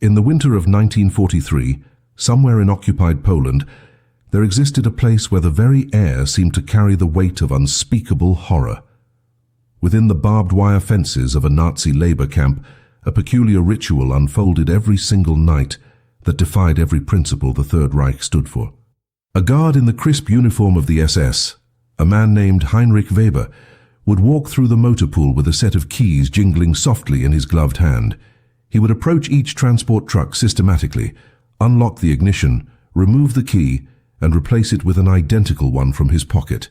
In the winter of 1943, somewhere in occupied Poland, there existed a place where the very air seemed to carry the weight of unspeakable horror. Within the barbed wire fences of a Nazi labor camp, a peculiar ritual unfolded every single night that defied every principle the Third Reich stood for. A guard in the crisp uniform of the SS, a man named Heinrich Weber, would walk through the motor pool with a set of keys jingling softly in his gloved hand. He would approach each transport truck systematically, unlock the ignition, remove the key, and replace it with an identical one from his pocket.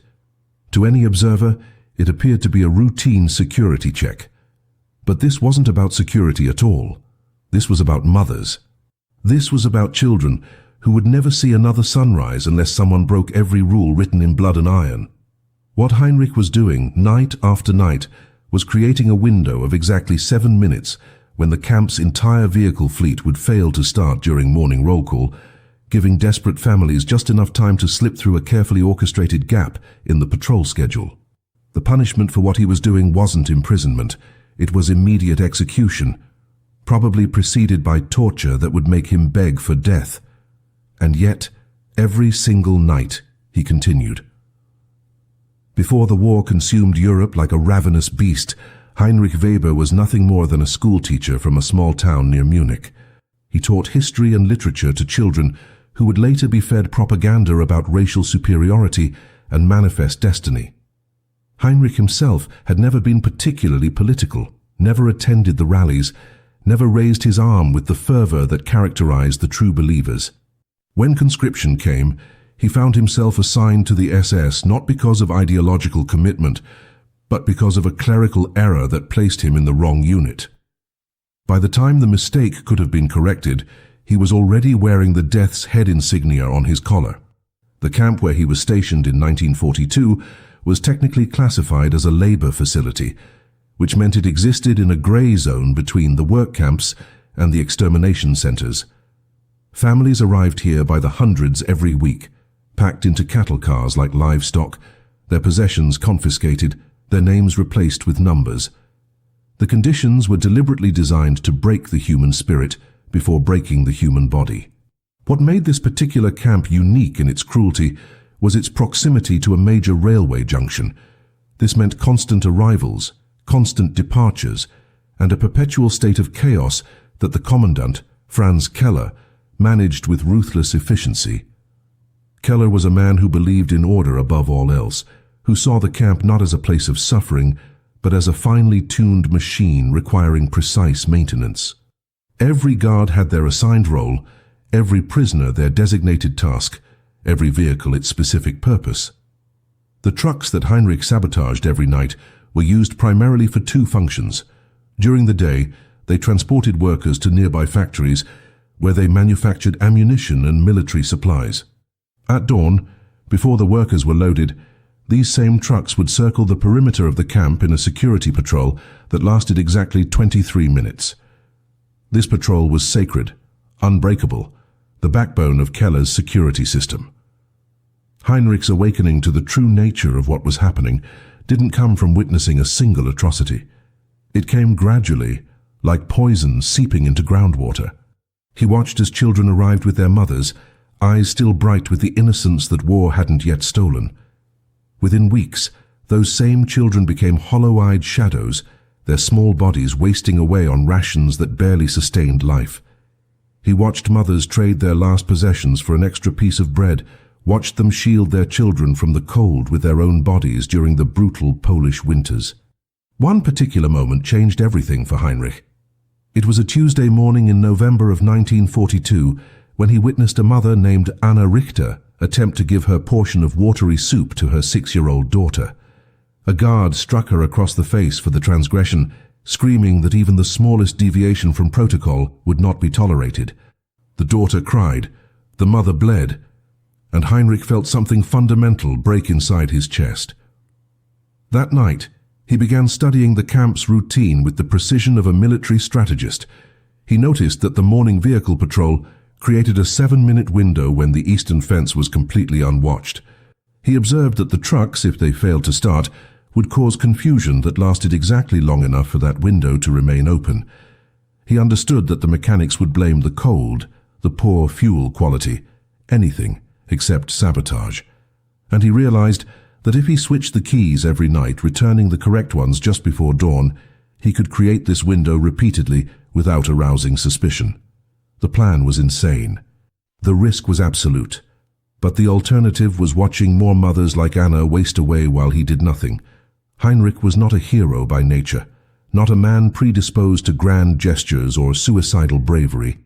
To any observer, it appeared to be a routine security check. But this wasn't about security at all. This was about mothers. This was about children who would never see another sunrise unless someone broke every rule written in blood and iron. What Heinrich was doing night after night was creating a window of exactly 7 minutes when the camp's entire vehicle fleet would fail to start during morning roll call, giving desperate families just enough time to slip through a carefully orchestrated gap in the patrol schedule. The punishment for what he was doing wasn't imprisonment, it was immediate execution, probably preceded by torture that would make him beg for death. And yet, every single night, he continued. Before the war consumed Europe like a ravenous beast, Heinrich Weber was nothing more than a schoolteacher from a small town near Munich. He taught history and literature to children who would later be fed propaganda about racial superiority and manifest destiny. Heinrich himself had never been particularly political, never attended the rallies, never raised his arm with the fervor that characterized the true believers. When conscription came, he found himself assigned to the SS not because of ideological commitment, but because of a clerical error that placed him in the wrong unit. By the time the mistake could have been corrected, he was already wearing the death's head insignia on his collar. The camp where he was stationed in 1942 was technically classified as a labor facility, which meant it existed in a gray zone between the work camps and the extermination centers. Families arrived here by the hundreds every week, packed into cattle cars like livestock, their possessions confiscated, their names replaced with numbers. The conditions were deliberately designed to break the human spirit before breaking the human body. What made this particular camp unique in its cruelty was its proximity to a major railway junction. This meant constant arrivals, constant departures, and a perpetual state of chaos that the commandant, Franz Keller, managed with ruthless efficiency. Keller was a man who believed in order above all else, who saw the camp not as a place of suffering, but as a finely tuned machine requiring precise maintenance. Every guard had their assigned role, every prisoner their designated task, every vehicle its specific purpose. The trucks that Heinrich sabotaged every night were used primarily for two functions. During the day, they transported workers to nearby factories where they manufactured ammunition and military supplies. At dawn, before the workers were loaded, these same trucks would circle the perimeter of the camp in a security patrol that lasted exactly 23 minutes. This patrol was sacred, unbreakable, the backbone of Keller's security system. Heinrich's awakening to the true nature of what was happening didn't come from witnessing a single atrocity. It came gradually, like poison seeping into groundwater. He watched as children arrived with their mothers, eyes still bright with the innocence that war hadn't yet stolen. Within weeks, those same children became hollow-eyed shadows, their small bodies wasting away on rations that barely sustained life. He watched mothers trade their last possessions for an extra piece of bread, watched them shield their children from the cold with their own bodies during the brutal Polish winters. One particular moment changed everything for Heinrich. It was a Tuesday morning in November of 1942 when he witnessed a mother named Anna Richter attempt to give her portion of watery soup to her 6-year-old daughter. A guard struck her across the face for the transgression, screaming that even the smallest deviation from protocol would not be tolerated. The daughter cried, the mother bled, and Heinrich felt something fundamental break inside his chest. That night, he began studying the camp's routine with the precision of a military strategist. He noticed that the morning vehicle patrol created a 7-minute window when the eastern fence was completely unwatched. He observed that the trucks, if they failed to start, would cause confusion that lasted exactly long enough for that window to remain open. He understood that the mechanics would blame the cold, the poor fuel quality, anything except sabotage. And he realized that if he switched the keys every night, returning the correct ones just before dawn, he could create this window repeatedly without arousing suspicion. The plan was insane. The risk was absolute. But the alternative was watching more mothers like Anna waste away while he did nothing. Heinrich was not a hero by nature, not a man predisposed to grand gestures or suicidal bravery.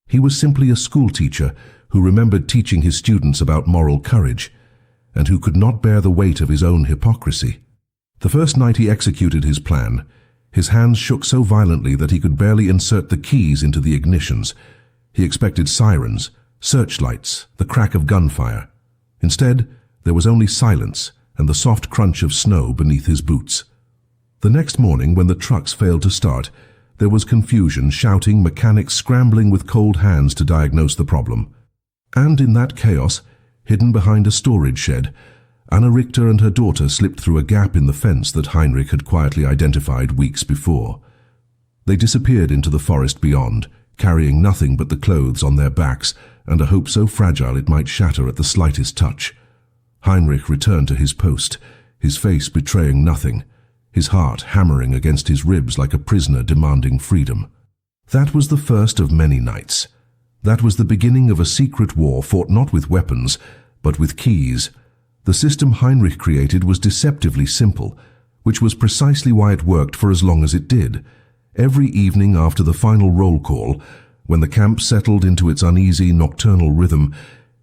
He was simply a schoolteacher who remembered teaching his students about moral courage, and who could not bear the weight of his own hypocrisy. The first night he executed his plan, his hands shook so violently that he could barely insert the keys into the ignitions. He expected sirens, searchlights, the crack of gunfire. Instead, there was only silence and the soft crunch of snow beneath his boots. The next morning, when the trucks failed to start, there was confusion, shouting, mechanics scrambling with cold hands to diagnose the problem. And in that chaos, hidden behind a storage shed, Anna Richter and her daughter slipped through a gap in the fence that Heinrich had quietly identified weeks before. They disappeared into the forest beyond, carrying nothing but the clothes on their backs and a hope so fragile it might shatter at the slightest touch. Heinrich returned to his post, his face betraying nothing, his heart hammering against his ribs like a prisoner demanding freedom. That was the first of many nights. That was the beginning of a secret war fought not with weapons, but with keys. The system Heinrich created was deceptively simple, which was precisely why it worked for as long as it did. Every evening after the final roll call, when the camp settled into its uneasy nocturnal rhythm,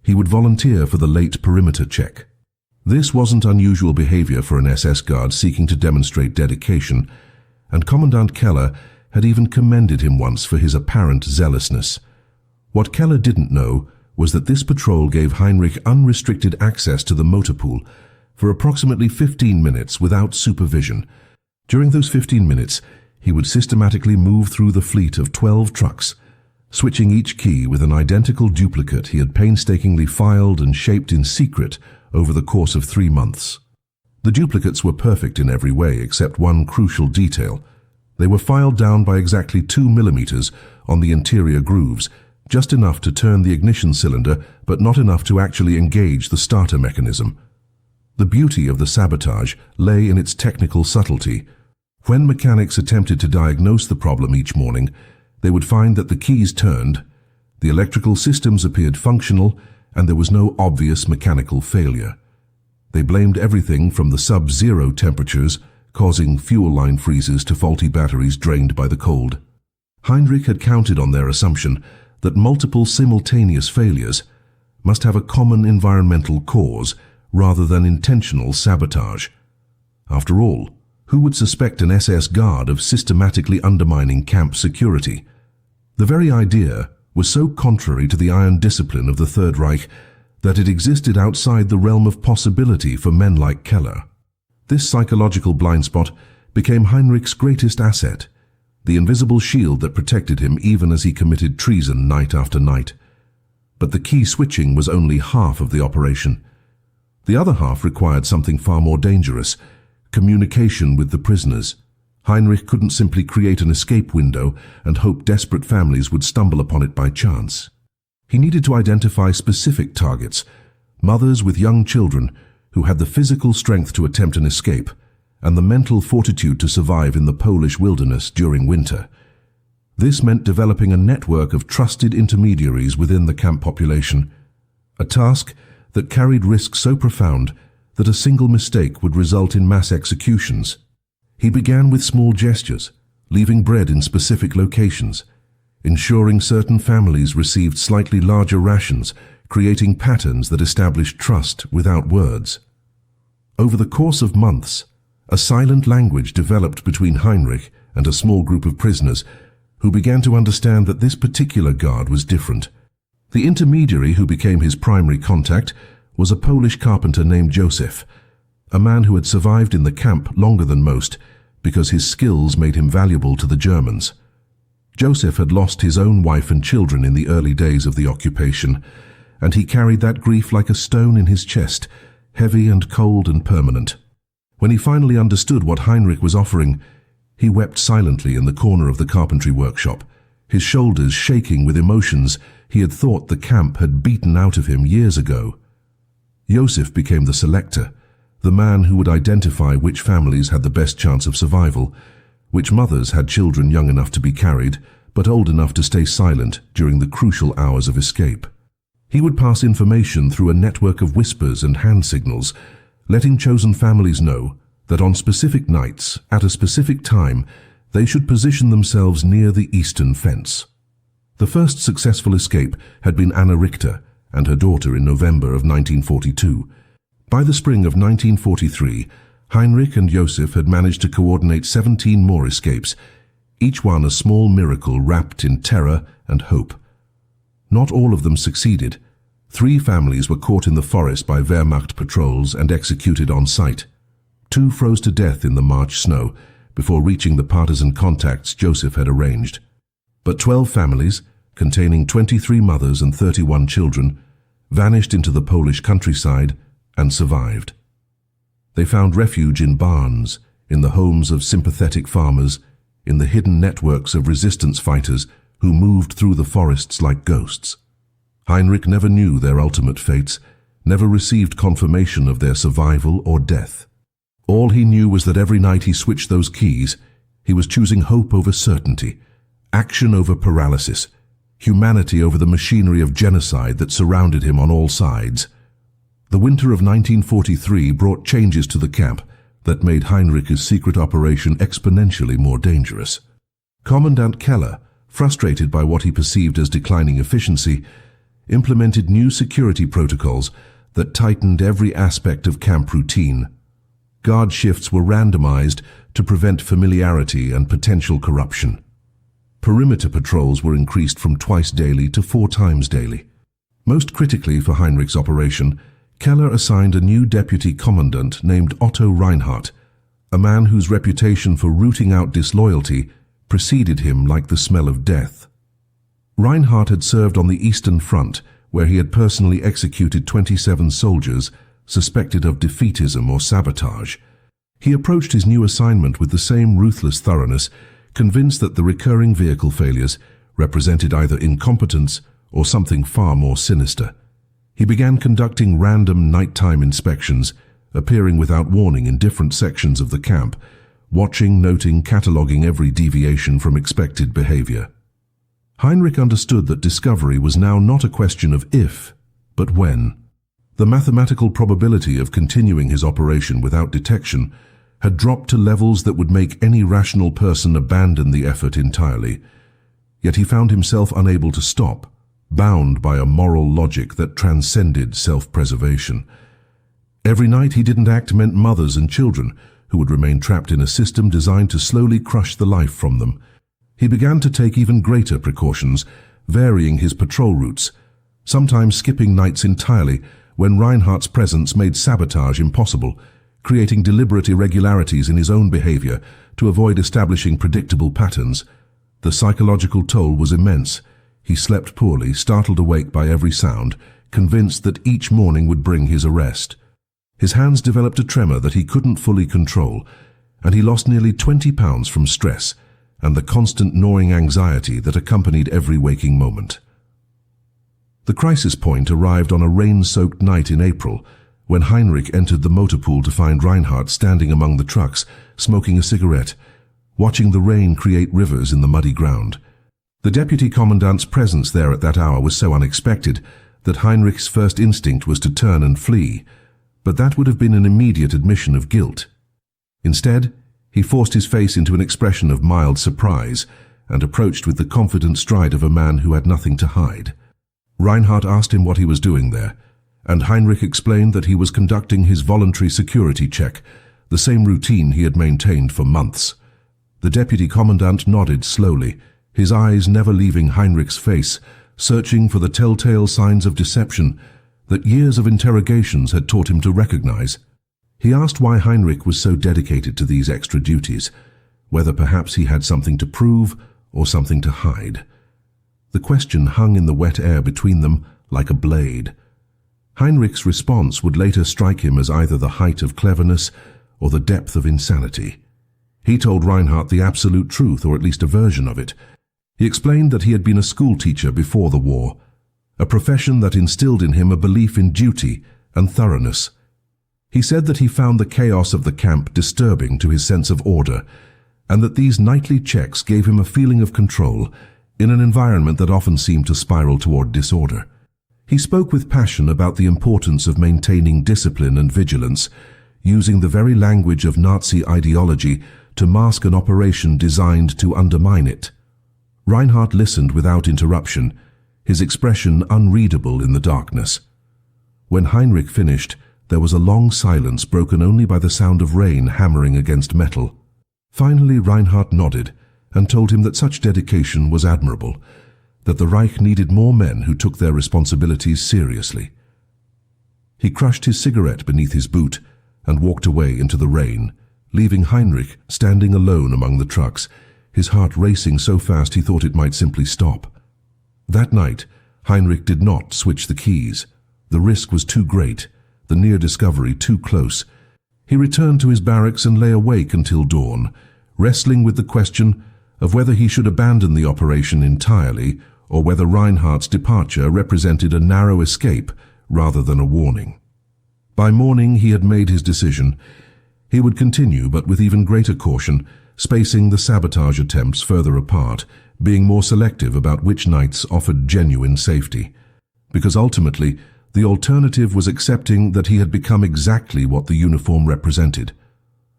he would volunteer for the late perimeter check. This wasn't unusual behavior for an SS guard seeking to demonstrate dedication, and Commandant Keller had even commended him once for his apparent zealousness. What Keller didn't know was that this patrol gave Heinrich unrestricted access to the motor pool for approximately 15 minutes without supervision. During those 15 minutes, he would systematically move through the fleet of 12 trucks, switching each key with an identical duplicate he had painstakingly filed and shaped in secret over the course of 3 months. The duplicates were perfect in every way except one crucial detail. They were filed down by exactly 2 millimeters on the interior grooves, just enough to turn the ignition cylinder, but not enough to actually engage the starter mechanism. The beauty of the sabotage lay in its technical subtlety. When mechanics attempted to diagnose the problem each morning, they would find that the keys turned, the electrical systems appeared functional, and there was no obvious mechanical failure. They blamed everything from the sub-zero temperatures, causing fuel line freezes, to faulty batteries drained by the cold. Heinrich had counted on their assumption that multiple simultaneous failures must have a common environmental cause rather than intentional sabotage. After all, who would suspect an SS guard of systematically undermining camp security? The very idea was so contrary to the iron discipline of the Third Reich that it existed outside the realm of possibility for men like Keller. This psychological blind spot became Heinrich's greatest asset, the invisible shield that protected him even as he committed treason night after night. But the key switching was only half of the operation. The other half required something far more dangerous: communication with the prisoners. Heinrich couldn't simply create an escape window and hope desperate families would stumble upon it by chance. He needed to identify specific targets, mothers with young children who had the physical strength to attempt an escape and the mental fortitude to survive in the Polish wilderness during winter. This meant developing a network of trusted intermediaries within the camp population, a task that carried risks so profound that a single mistake would result in mass executions. He began with small gestures, leaving bread in specific locations, ensuring certain families received slightly larger rations, creating patterns that established trust without words. Over the course of months, a silent language developed between Heinrich and a small group of prisoners who began to understand that this particular guard was different. The intermediary who became his primary contact was a Polish carpenter named Joseph, a man who had survived in the camp longer than most because his skills made him valuable to the Germans. Joseph had lost his own wife and children in the early days of the occupation, and he carried that grief like a stone in his chest, heavy and cold and permanent. When he finally understood what Heinrich was offering, he wept silently in the corner of the carpentry workshop, his shoulders shaking with emotions he had thought the camp had beaten out of him years ago. Joseph became the selector, the man who would identify which families had the best chance of survival, which mothers had children young enough to be carried, but old enough to stay silent during the crucial hours of escape. He would pass information through a network of whispers and hand signals, letting chosen families know that on specific nights, at a specific time, they should position themselves near the eastern fence. The first successful escape had been Anna Richter and her daughter in November of 1942. By the spring of 1943, Heinrich and Joseph had managed to coordinate 17 more escapes, each one a small miracle wrapped in terror and hope. Not all of them succeeded. 3 families were caught in the forest by Wehrmacht patrols and executed on sight. 2 froze to death in the March snow before reaching the partisan contacts Joseph had arranged. But 12 families, containing 23 mothers and 31 children, vanished into the Polish countryside and survived. They found refuge in barns, in the homes of sympathetic farmers, in the hidden networks of resistance fighters who moved through the forests like ghosts. Heinrich never knew their ultimate fates, never received confirmation of their survival or death. All he knew was that every night he switched those keys, he was choosing hope over certainty, action over paralysis, humanity over the machinery of genocide that surrounded him on all sides. The winter of 1943 brought changes to the camp that made Heinrich's secret operation exponentially more dangerous. Commandant Keller, frustrated by what he perceived as declining efficiency, implemented new security protocols that tightened every aspect of camp routine. Guard shifts were randomized to prevent familiarity and potential corruption. Perimeter patrols were increased from twice daily to 4 times daily. Most critically for Heinrich's operation, Keller assigned a new deputy commandant named Otto Reinhardt, a man whose reputation for rooting out disloyalty preceded him like the smell of death. Reinhardt had served on the Eastern Front, where he had personally executed 27 soldiers suspected of defeatism or sabotage. He approached his new assignment with the same ruthless thoroughness, convinced that the recurring vehicle failures represented either incompetence or something far more sinister. He began conducting random nighttime inspections, appearing without warning in different sections of the camp, watching, noting, cataloging every deviation from expected behavior. Heinrich understood that discovery was now not a question of if, but when. The mathematical probability of continuing his operation without detection had dropped to levels that would make any rational person abandon the effort entirely. Yet he found himself unable to stop, bound by a moral logic that transcended self-preservation. Every night he didn't act meant mothers and children who would remain trapped in a system designed to slowly crush the life from them. He began to take even greater precautions, varying his patrol routes, sometimes skipping nights entirely when Reinhardt's presence made sabotage impossible, creating deliberate irregularities in his own behavior to avoid establishing predictable patterns. The psychological toll was immense. He slept poorly, startled awake by every sound, convinced that each morning would bring his arrest. His hands developed a tremor that he couldn't fully control, and he lost nearly 20 pounds from stress and the constant gnawing anxiety that accompanied every waking moment. The crisis point arrived on a rain-soaked night in April, when Heinrich entered the motor pool to find Reinhardt standing among the trucks, smoking a cigarette, watching the rain create rivers in the muddy ground. The deputy commandant's presence there at that hour was so unexpected that Heinrich's first instinct was to turn and flee, but that would have been an immediate admission of guilt. Instead, he forced his face into an expression of mild surprise and approached with the confident stride of a man who had nothing to hide. Reinhardt asked him what he was doing there, and Heinrich explained that he was conducting his voluntary security check, the same routine he had maintained for months. The deputy commandant nodded slowly, his eyes never leaving Heinrich's face, searching for the telltale signs of deception that years of interrogations had taught him to recognize. He asked why Heinrich was so dedicated to these extra duties, whether perhaps he had something to prove or something to hide. The question hung in the wet air between them like a blade. Heinrich's response would later strike him as either the height of cleverness or the depth of insanity. He told Reinhardt the absolute truth, or at least a version of it. He explained that he had been a schoolteacher before the war, a profession that instilled in him a belief in duty and thoroughness. He said that he found the chaos of the camp disturbing to his sense of order, and that these nightly checks gave him a feeling of control in an environment that often seemed to spiral toward disorder. He spoke with passion about the importance of maintaining discipline and vigilance, using the very language of Nazi ideology to mask an operation designed to undermine it. Reinhardt listened without interruption, his expression unreadable in the darkness. When Heinrich finished, there was a long silence broken only by the sound of rain hammering against metal. Finally, Reinhardt nodded and told him that such dedication was admirable, that the Reich needed more men who took their responsibilities seriously. He crushed his cigarette beneath his boot and walked away into the rain, leaving Heinrich standing alone among the trucks, his heart racing so fast he thought it might simply stop. That night, Heinrich did not switch the keys. The risk was too great, the near discovery too close. He returned to his barracks and lay awake until dawn, wrestling with the question of whether he should abandon the operation entirely or whether Reinhardt's departure represented a narrow escape rather than a warning. By morning he had made his decision. He would continue, but with even greater caution, spacing the sabotage attempts further apart, being more selective about which nights offered genuine safety. Because ultimately, the alternative was accepting that he had become exactly what the uniform represented: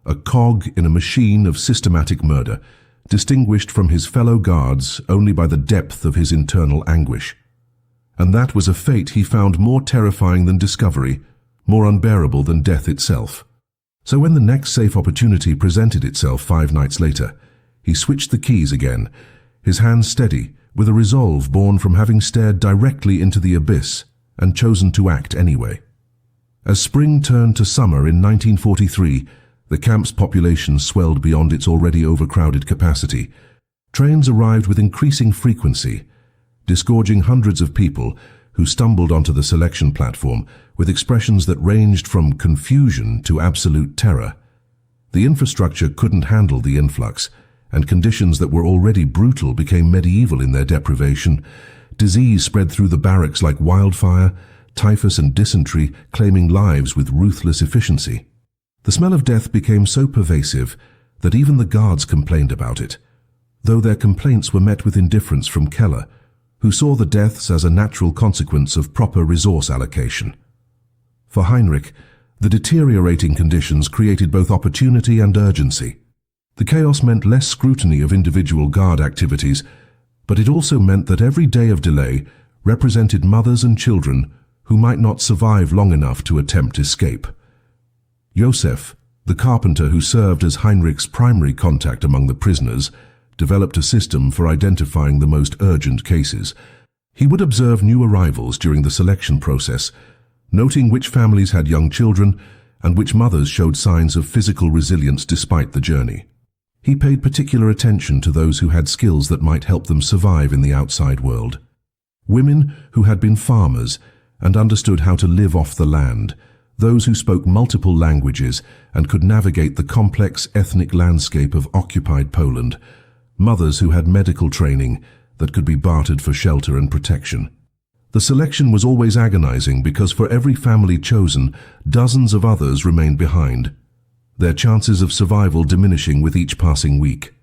a cog in a machine of systematic murder, distinguished from his fellow guards only by the depth of his internal anguish. And that was a fate he found more terrifying than discovery, more unbearable than death itself. So when the next safe opportunity presented itself 5 nights later, he switched the keys again, his hands steady, with a resolve born from having stared directly into the abyss and chosen to act anyway. As spring turned to summer in 1943, the camp's population swelled beyond its already overcrowded capacity. Trains arrived with increasing frequency, disgorging hundreds of people who stumbled onto the selection platform with expressions that ranged from confusion to absolute terror. The infrastructure couldn't handle the influx, and conditions that were already brutal became medieval in their deprivation. Disease spread through the barracks like wildfire, typhus and dysentery claiming lives with ruthless efficiency. The smell of death became so pervasive that even the guards complained about it, though their complaints were met with indifference from Keller, who saw the deaths as a natural consequence of proper resource allocation. For Heinrich, the deteriorating conditions created both opportunity and urgency. The chaos meant less scrutiny of individual guard activities, but it also meant that every day of delay represented mothers and children who might not survive long enough to attempt escape. Josef, the carpenter who served as Heinrich's primary contact among the prisoners, developed a system for identifying the most urgent cases. He would observe new arrivals during the selection process, noting which families had young children and which mothers showed signs of physical resilience despite the journey. He paid particular attention to those who had skills that might help them survive in the outside world. Women who had been farmers and understood how to live off the land, those who spoke multiple languages and could navigate the complex ethnic landscape of occupied Poland, mothers who had medical training that could be bartered for shelter and protection. The selection was always agonizing because for every family chosen, dozens of others remained behind, their chances of survival diminishing with each passing week.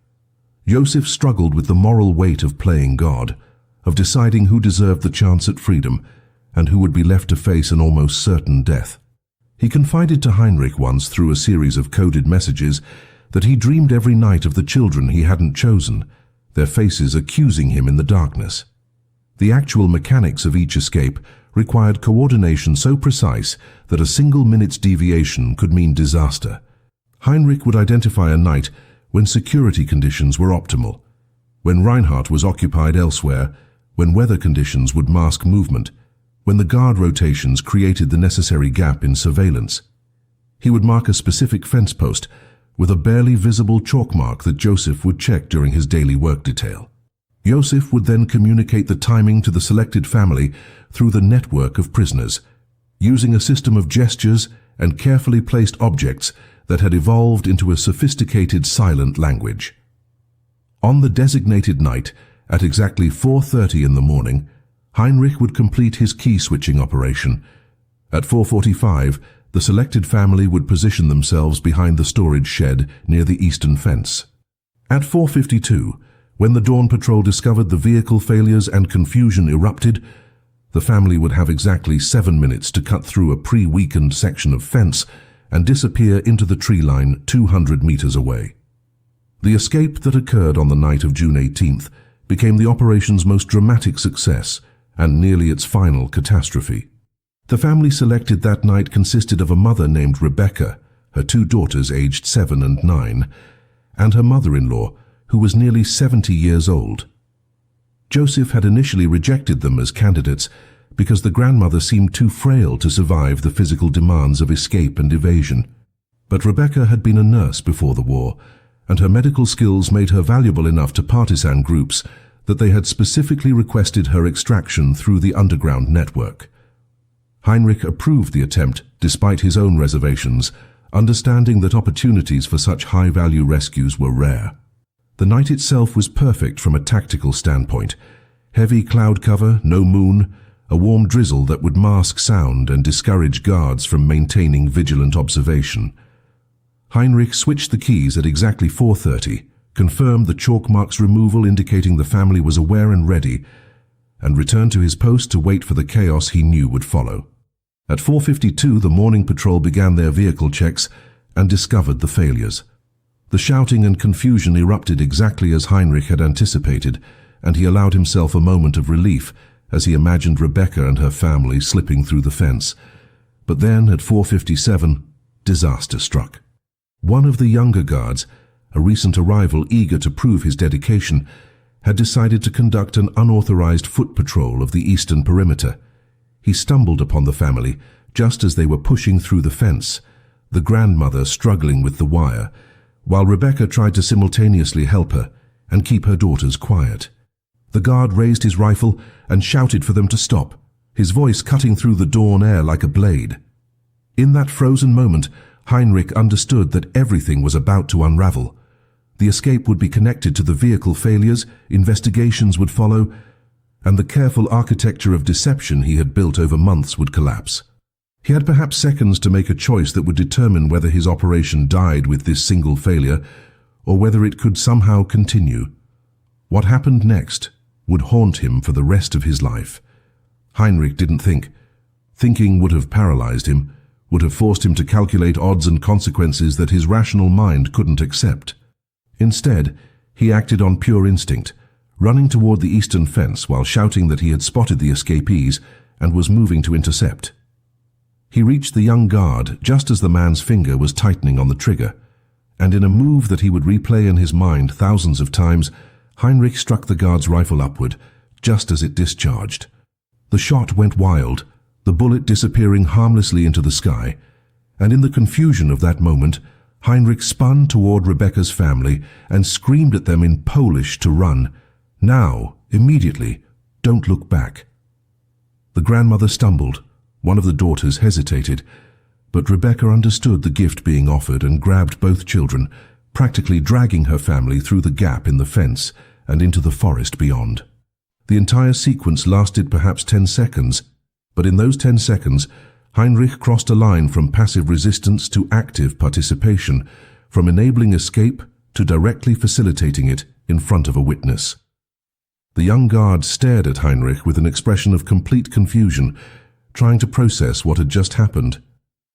Josef struggled with the moral weight of playing God, of deciding who deserved the chance at freedom and who would be left to face an almost certain death. He confided to Heinrich once through a series of coded messages that he dreamed every night of the children he hadn't chosen, their faces accusing him in the darkness. The actual mechanics of each escape required coordination so precise that a single minute's deviation could mean disaster. Heinrich would identify a night when security conditions were optimal, when Reinhardt was occupied elsewhere, when weather conditions would mask movement, when the guard rotations created the necessary gap in surveillance. He would mark a specific fence post with a barely visible chalk mark that Josef would check during his daily work detail. Josef would then communicate the timing to the selected family through the network of prisoners, using a system of gestures and carefully placed objects that had evolved into a sophisticated silent language. On the designated night, at exactly 4:30 in the morning, Heinrich would complete his key-switching operation. At 4:45, the selected family would position themselves behind the storage shed near the eastern fence. At 4:52, when the dawn patrol discovered the vehicle failures and confusion erupted, the family would have exactly 7 minutes to cut through a pre-weakened section of fence and disappear into the tree line 200 meters away. The escape that occurred on the night of June 18th became the operation's most dramatic success and nearly its final catastrophe. The family selected that night consisted of a mother named Rebecca, her 2 daughters aged 7 and 9, and her mother-in-law, who was nearly 70 years old. Joseph had initially rejected them as candidates because the grandmother seemed too frail to survive the physical demands of escape and evasion. But Rebecca had been a nurse before the war, and her medical skills made her valuable enough to partisan groups that they had specifically requested her extraction through the underground network. Heinrich approved the attempt despite his own reservations, understanding that opportunities for such high-value rescues were rare. The night itself was perfect from a tactical standpoint. Heavy cloud cover, no moon, a warm drizzle that would mask sound and discourage guards from maintaining vigilant observation. Heinrich switched the keys at exactly 4:30, confirmed the chalk marks removal indicating the family was aware and ready, and returned to his post to wait for the chaos he knew would follow. At 4:52, the morning patrol began their vehicle checks and discovered the failures. The shouting and confusion erupted exactly as Heinrich had anticipated, and he allowed himself a moment of relief as he imagined Rebecca and her family slipping through the fence. But then, at 4:57, disaster struck. One of the younger guards, a recent arrival eager to prove his dedication, had decided to conduct an unauthorized foot patrol of the eastern perimeter. He stumbled upon the family just as they were pushing through the fence, the grandmother struggling with the wire, while Rebecca tried to simultaneously help her and keep her daughters quiet. The guard raised his rifle and shouted for them to stop, his voice cutting through the dawn air like a blade. In that frozen moment, Heinrich understood that everything was about to unravel. The escape would be connected to the vehicle failures, investigations would follow, and the careful architecture of deception he had built over months would collapse. He had perhaps seconds to make a choice that would determine whether his operation died with this single failure or whether it could somehow continue. What happened next would haunt him for the rest of his life. Heinrich didn't think. Thinking would have paralyzed him, would have forced him to calculate odds and consequences that his rational mind couldn't accept. Instead, he acted on pure instinct, running toward the eastern fence while shouting that he had spotted the escapees and was moving to intercept. He reached the young guard just as the man's finger was tightening on the trigger, and in a move that he would replay in his mind thousands of times, Heinrich struck the guard's rifle upward, just as it discharged. The shot went wild, the bullet disappearing harmlessly into the sky, and in the confusion of that moment, Heinrich spun toward Rebecca's family and screamed at them in Polish to run. Now, immediately, don't look back. The grandmother stumbled. One of the daughters hesitated, but Rebecca understood the gift being offered and grabbed both children, practically dragging her family through the gap in the fence and into the forest beyond. The entire sequence lasted perhaps 10 seconds, but in those 10 seconds, Heinrich crossed a line from passive resistance to active participation, from enabling escape to directly facilitating it in front of a witness. The young guard stared at Heinrich with an expression of complete confusion, trying to process what had just happened.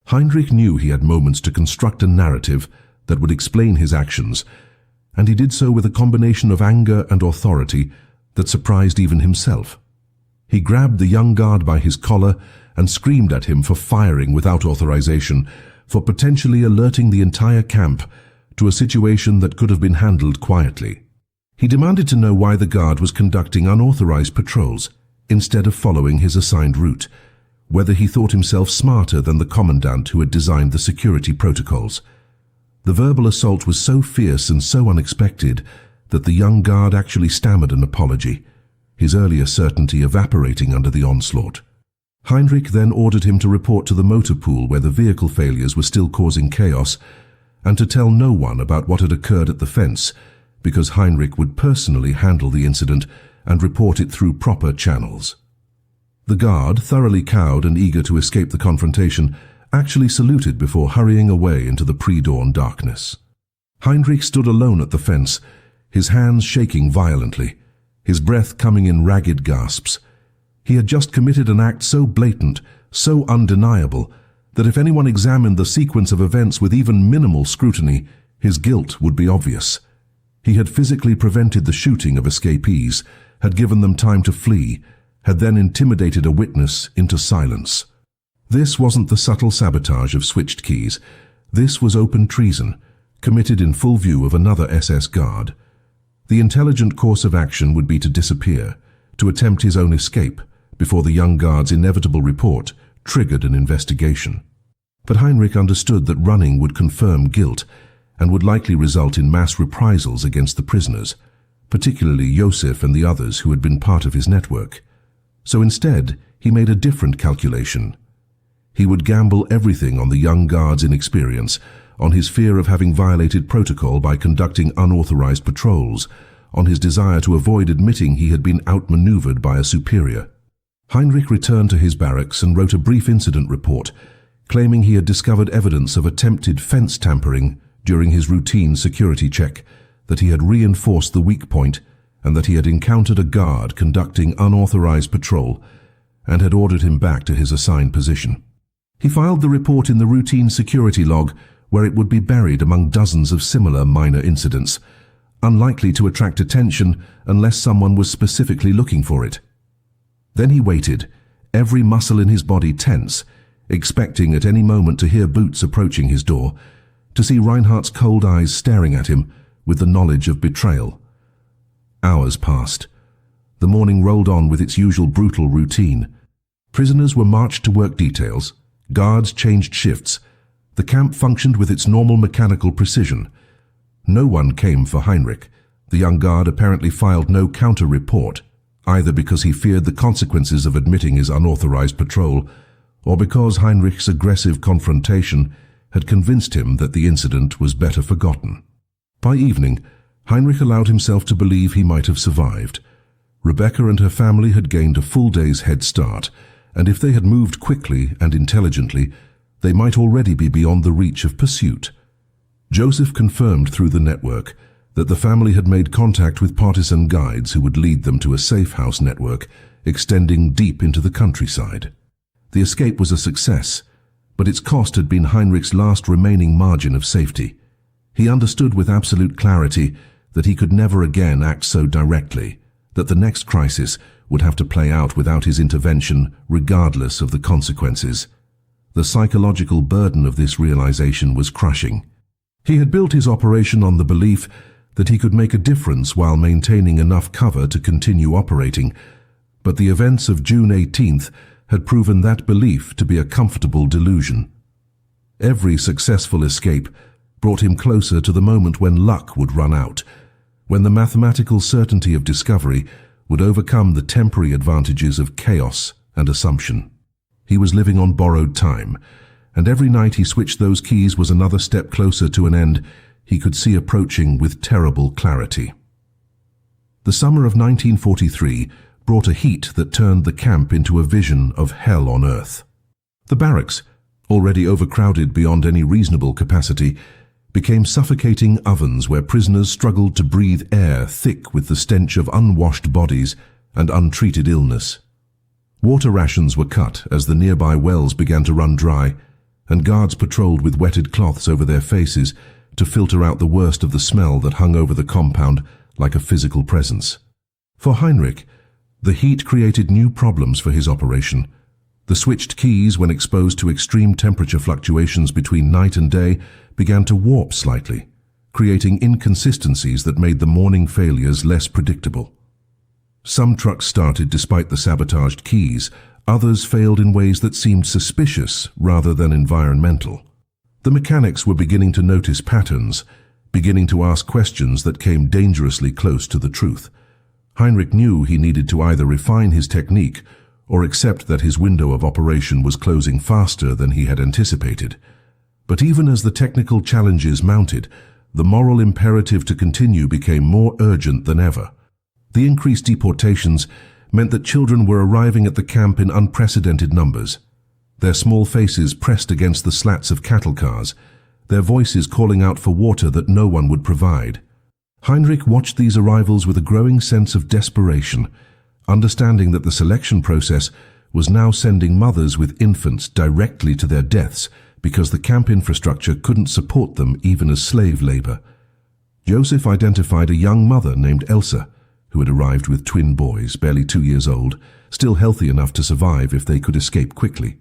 Heinrich knew he had moments to construct a narrative that would explain his actions, and he did so with a combination of anger and authority that surprised even himself. He grabbed the young guard by his collar and screamed at him for firing without authorization, for potentially alerting the entire camp to a situation that could have been handled quietly. He demanded to know why the guard was conducting unauthorized patrols instead of following his assigned route, whether he thought himself smarter than the commandant who had designed the security protocols. The verbal assault was so fierce and so unexpected that the young guard actually stammered an apology, his earlier certainty evaporating under the onslaught. Heinrich then ordered him to report to the motor pool where the vehicle failures were still causing chaos, and to tell no one about what had occurred at the fence, because Heinrich would personally handle the incident and report it through proper channels. The guard, thoroughly cowed and eager to escape the confrontation, actually saluted before hurrying away into the pre-dawn darkness. Heinrich stood alone at the fence, his hands shaking violently, his breath coming in ragged gasps. He had just committed an act so blatant, so undeniable, that if anyone examined the sequence of events with even minimal scrutiny, his guilt would be obvious. He had physically prevented the shooting of escapees, had given them time to flee, had then intimidated a witness into silence. This wasn't the subtle sabotage of switched keys. This was open treason, committed in full view of another SS guard. The intelligent course of action would be to disappear, to attempt his own escape, before the young guard's inevitable report triggered an investigation. But Heinrich understood that running would confirm guilt and would likely result in mass reprisals against the prisoners, particularly Josef and the others who had been part of his network. So instead, he made a different calculation. He would gamble everything on the young guard's inexperience, on his fear of having violated protocol by conducting unauthorized patrols, on his desire to avoid admitting he had been outmaneuvered by a superior. Heinrich returned to his barracks and wrote a brief incident report, claiming he had discovered evidence of attempted fence tampering during his routine security check, that he had reinforced the weak point, and that he had encountered a guard conducting unauthorized patrol and had ordered him back to his assigned position. He filed the report in the routine security log, where it would be buried among dozens of similar minor incidents, unlikely to attract attention unless someone was specifically looking for it. Then he waited, every muscle in his body tense, expecting at any moment to hear boots approaching his door, to see Reinhardt's cold eyes staring at him with the knowledge of betrayal. Hours passed. The morning rolled on with its usual brutal routine. Prisoners were marched to work details, guards changed shifts, the camp functioned with its normal mechanical precision. No one came for Heinrich. The young guard apparently filed no counter-report, either because he feared the consequences of admitting his unauthorized patrol, or because Heinrich's aggressive confrontation had convinced him that the incident was better forgotten. By evening, Heinrich allowed himself to believe he might have survived. Rebecca and her family had gained a full day's head start, and if they had moved quickly and intelligently, they might already be beyond the reach of pursuit. Joseph confirmed through the network that the family had made contact with partisan guides who would lead them to a safe house network extending deep into the countryside. The escape was a success, but its cost had been Heinrich's last remaining margin of safety. He understood with absolute clarity that he could never again act so directly, that the next crisis would have to play out without his intervention regardless of the consequences. The psychological burden of this realization was crushing. He had built his operation on the belief that he could make a difference while maintaining enough cover to continue operating, but the events of June 18th had proven that belief to be a comfortable delusion. Every successful escape brought him closer to the moment when luck would run out, when the mathematical certainty of discovery would overcome the temporary advantages of chaos and assumption. He was living on borrowed time, and every night he switched those keys was another step closer to an end he could see approaching with terrible clarity. The summer of 1943 brought a heat that turned the camp into a vision of hell on earth. The barracks, already overcrowded beyond any reasonable capacity, became suffocating ovens where prisoners struggled to breathe air thick with the stench of unwashed bodies and untreated illness. Water rations were cut as the nearby wells began to run dry, and guards patrolled with wetted cloths over their faces to filter out the worst of the smell that hung over the compound like a physical presence. For Heinrich, the heat created new problems for his operation. The switched keys, when exposed to extreme temperature fluctuations between night and day, began to warp slightly, creating inconsistencies that made the morning failures less predictable. Some trucks started despite the sabotaged keys, others failed in ways that seemed suspicious rather than environmental. The mechanics were beginning to notice patterns, beginning to ask questions that came dangerously close to the truth. Heinrich knew he needed to either refine his technique or accept that his window of operation was closing faster than he had anticipated. But even as the technical challenges mounted, the moral imperative to continue became more urgent than ever. The increased deportations meant that children were arriving at the camp in unprecedented numbers, their small faces pressed against the slats of cattle cars, their voices calling out for water that no one would provide. Heinrich watched these arrivals with a growing sense of desperation, understanding that the selection process was now sending mothers with infants directly to their deaths because the camp infrastructure couldn't support them even as slave labor. Joseph identified a young mother named Elsa, who had arrived with twin boys, barely 2 years old, still healthy enough to survive if they could escape quickly.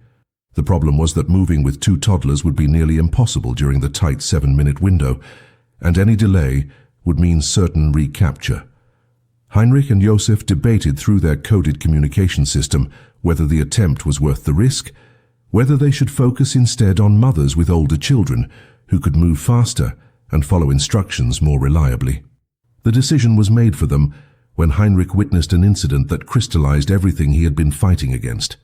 The problem was that moving with 2 toddlers would be nearly impossible during the tight 7-minute window, and any delay would mean certain recapture. Heinrich and Joseph debated through their coded communication system whether the attempt was worth the risk, whether they should focus instead on mothers with older children who could move faster and follow instructions more reliably. The decision was made for them when Heinrich witnessed an incident that crystallized everything he had been fighting against.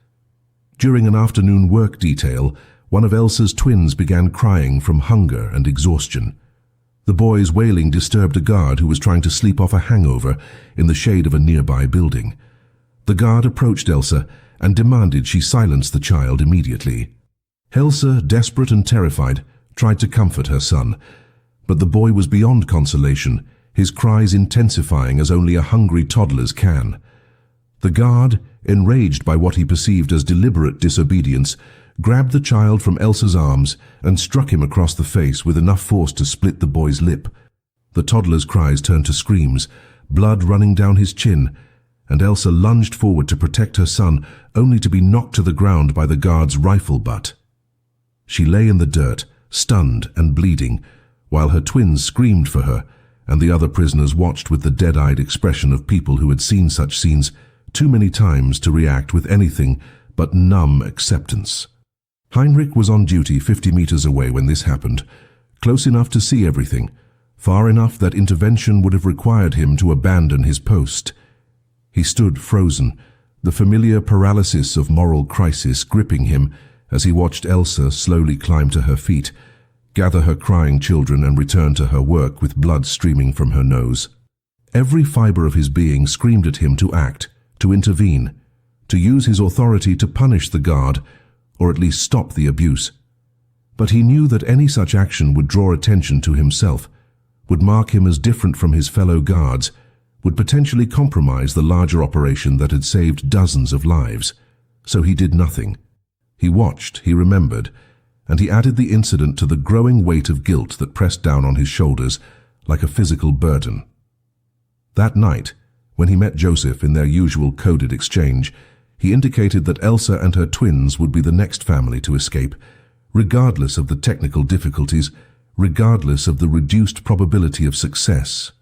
During an afternoon work detail, one of Elsa's twins began crying from hunger and exhaustion. The boy's wailing disturbed a guard who was trying to sleep off a hangover in the shade of a nearby building. The guard approached Elsa and demanded she silence the child immediately. Elsa, desperate and terrified, tried to comfort her son, but the boy was beyond consolation, his cries intensifying as only a hungry toddler's can. The guard, enraged by what he perceived as deliberate disobedience, grabbed the child from Elsa's arms and struck him across the face with enough force to split the boy's lip. The toddler's cries turned to screams, blood running down his chin, and Elsa lunged forward to protect her son, only to be knocked to the ground by the guard's rifle butt. She lay in the dirt, stunned and bleeding, while her twins screamed for her, and the other prisoners watched with the dead-eyed expression of people who had seen such scenes too many times to react with anything but numb acceptance. Heinrich was on duty 50 meters away when this happened, close enough to see everything, far enough that intervention would have required him to abandon his post. He stood frozen, the familiar paralysis of moral crisis gripping him as he watched Elsa slowly climb to her feet, gather her crying children and return to her work with blood streaming from her nose. Every fiber of his being screamed at him to act, to intervene, to use his authority to punish the guard, or at least stop the abuse. But he knew that any such action would draw attention to himself, would mark him as different from his fellow guards, would potentially compromise the larger operation that had saved dozens of lives. So he did nothing. He watched, he remembered, and he added the incident to the growing weight of guilt that pressed down on his shoulders like a physical burden. That night, when he met Joseph in their usual coded exchange, he indicated that Elsa and her twins would be the next family to escape, regardless of the technical difficulties, regardless of the reduced probability of success.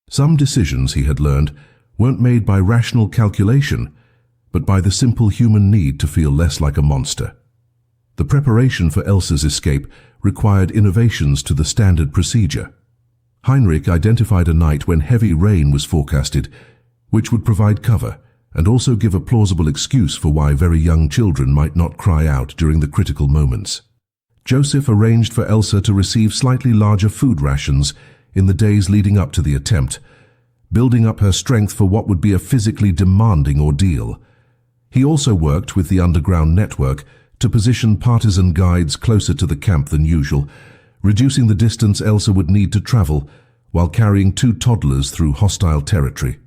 Some decisions, he had learned, weren't made by rational calculation, but by the simple human need to feel less like a monster. The preparation for Elsa's escape required innovations to the standard procedure. Heinrich identified a night when heavy rain was forecasted, which would provide cover and also give a plausible excuse for why very young children might not cry out during the critical moments. Joseph arranged for Elsa to receive slightly larger food rations in the days leading up to the attempt, building up her strength for what would be a physically demanding ordeal. He also worked with the underground network to position partisan guides closer to the camp than usual, reducing the distance Elsa would need to travel while carrying 2 toddlers through hostile territory.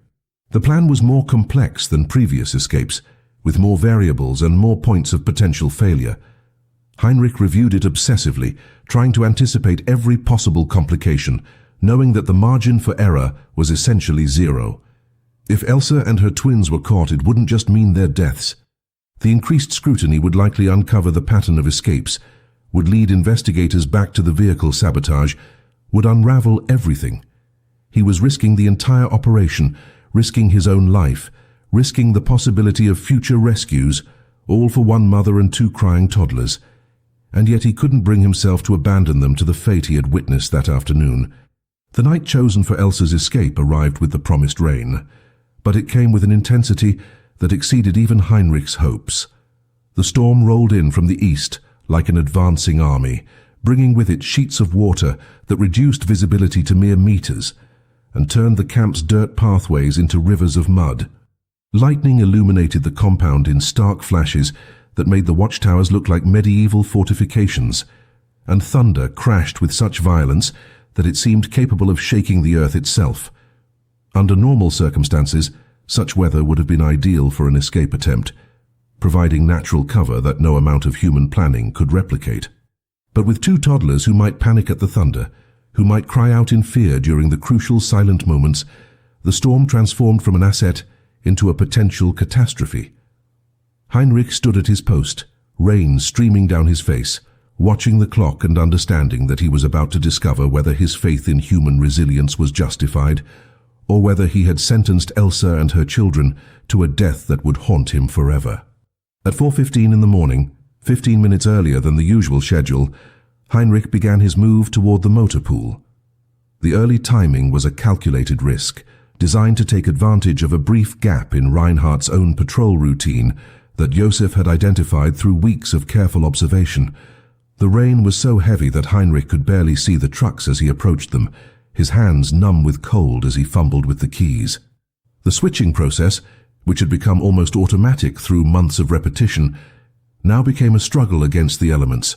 The plan was more complex than previous escapes, with more variables and more points of potential failure. Heinrich reviewed it obsessively, trying to anticipate every possible complication, knowing that the margin for error was essentially 0. If Elsa and her twins were caught, it wouldn't just mean their deaths. The increased scrutiny would likely uncover the pattern of escapes, would lead investigators back to the vehicle sabotage, would unravel everything. He was risking the entire operation, risking his own life, risking the possibility of future rescues, all for one mother and 2 crying toddlers. And yet he couldn't bring himself to abandon them to the fate he had witnessed that afternoon. The night chosen for Elsa's escape arrived with the promised rain, but it came with an intensity that exceeded even Heinrich's hopes. The storm rolled in from the east like an advancing army, bringing with it sheets of water that reduced visibility to mere meters and turned the camp's dirt pathways into rivers of mud. Lightning illuminated the compound in stark flashes that made the watchtowers look like medieval fortifications, and thunder crashed with such violence that it seemed capable of shaking the earth itself. Under normal circumstances, such weather would have been ideal for an escape attempt, providing natural cover that no amount of human planning could replicate. But with two toddlers who might panic at the thunder, who might cry out in fear during the crucial silent moments, the storm transformed from an asset into a potential catastrophe. Heinrich stood at his post, rain streaming down his face, watching the clock and understanding that he was about to discover whether his faith in human resilience was justified, or whether he had sentenced Elsa and her children to a death that would haunt him forever. At 4:15 in the morning, 15 minutes earlier than the usual schedule, Heinrich began his move toward the motor pool. The early timing was a calculated risk, designed to take advantage of a brief gap in Reinhardt's own patrol routine that Josef had identified through weeks of careful observation. The rain was so heavy that Heinrich could barely see the trucks as he approached them, his hands numb with cold as he fumbled with the keys. The switching process, which had become almost automatic through months of repetition, now became a struggle against the elements.